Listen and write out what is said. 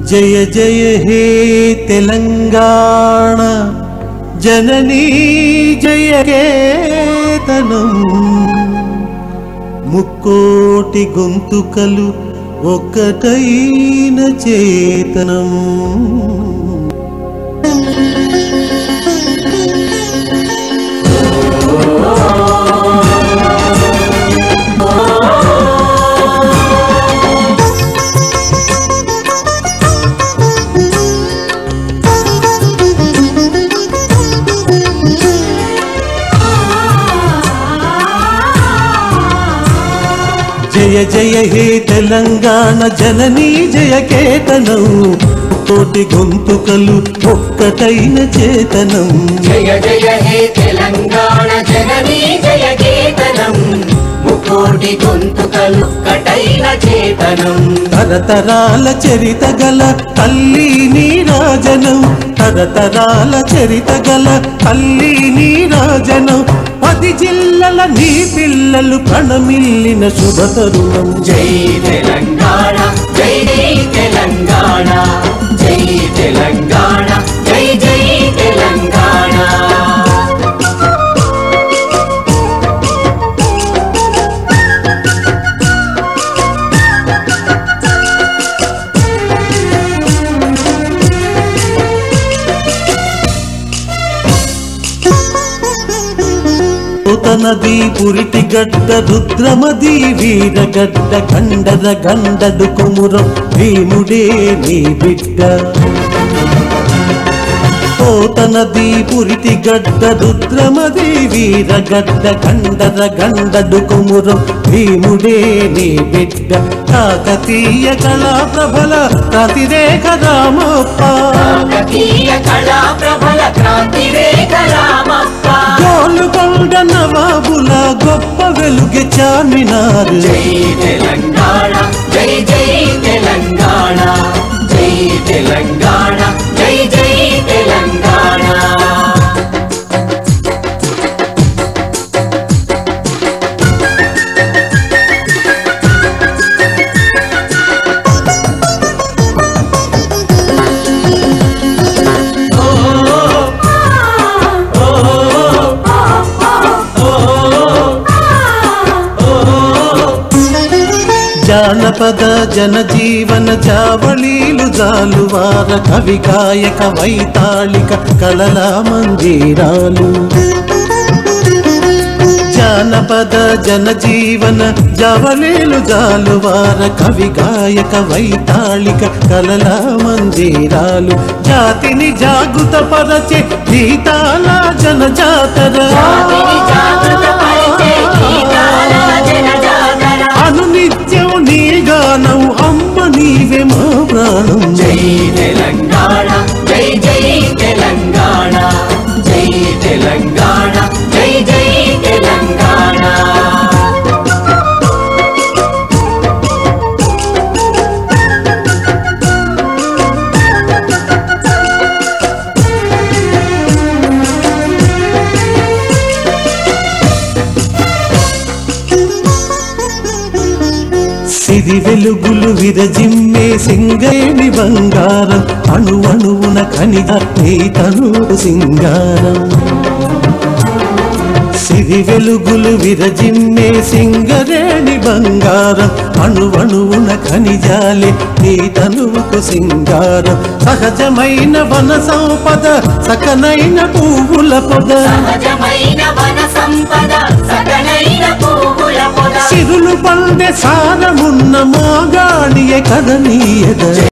जय जय हे तेलंगाण जननी जय केतनम मुक्कोटि गोंतुकलु ఒక్కటైన చేతనం जय जय हे तेलंगाण जननी जय केतనం కోటి గొంతుకలు ఒక్కటైన చేతనం జయ జయ హే తెలంగాణ జననీ జయ కేతనం ముకోటి గొంతుకలు ఒక్కటైన చేతనం తరతరాల చరిత గల తల్లి నీరాజనం తరతరాల చరిత గల తల్లి నీరాజనం 10 జిల్లల నీ పిల్లలు ప్రణమిల్లిన శుభ తరుణం జై తెలంగాణ జై జై తెలంగాణ జై తెలంగాణ జై జై తెలంగాణ నది పురిటి గడ్డ రుద్రమది వీరగడ్డ కండర గండడు కుమురం భీముడే నీ బిడ్డ పోతనది పురిటి గడ్డ రుద్రమది వీరగడ్డ కండర గండడు కుమురం భీముడే నీ బిడ్డ కాకతీయ కళా ప్రభల క్రాంతిరేఖ రామప్ప కాకతీయ కళా ప్రభల క్రాంతిరేఖ రామప్ప గోలుకొండ నవాబుల గొప్ప వెలుగే చార్మినార్ జై తెలంగాణ జై జై తెలంగాణ జై తెలంగాణ జై జై తెలంగాణ జానపద జనజీవన జావళీలు జాలువార కవి గాయక వైతాళిక కళల మందిరాలు జానపద జనజీవన జావళీలు జాలువార కవి గాయక వైతాళిక కళల మందిరాలు జాతిని జాగృత పరచే గీతాల జనజాతర అనునిత్యం నీ గానం అమ్మ నీవే మా ప్రాణం జై తెలంగాణ జై జై తెలంగాణ జై తెలంగాణ జై జై తెలంగాణ సిరి వెలుగులు విరజిమ్మే సింగేణి బంగారం అణు అణువున ఖనిజ నీ తనువు సింగారం సిరి వెలుగులు విరజిమ్మే సింగరేణి బంగారం అణు అణువున ఖనిజాలే నీ తనువుకు సింగారం సహజమైన వన సంపద సకనైన పువ్వుల పొద సహజమైన వన సంపద సకనైన పువ్వుల పొద సిరులు పండే సారమున్న మాగాడియ కదనీయద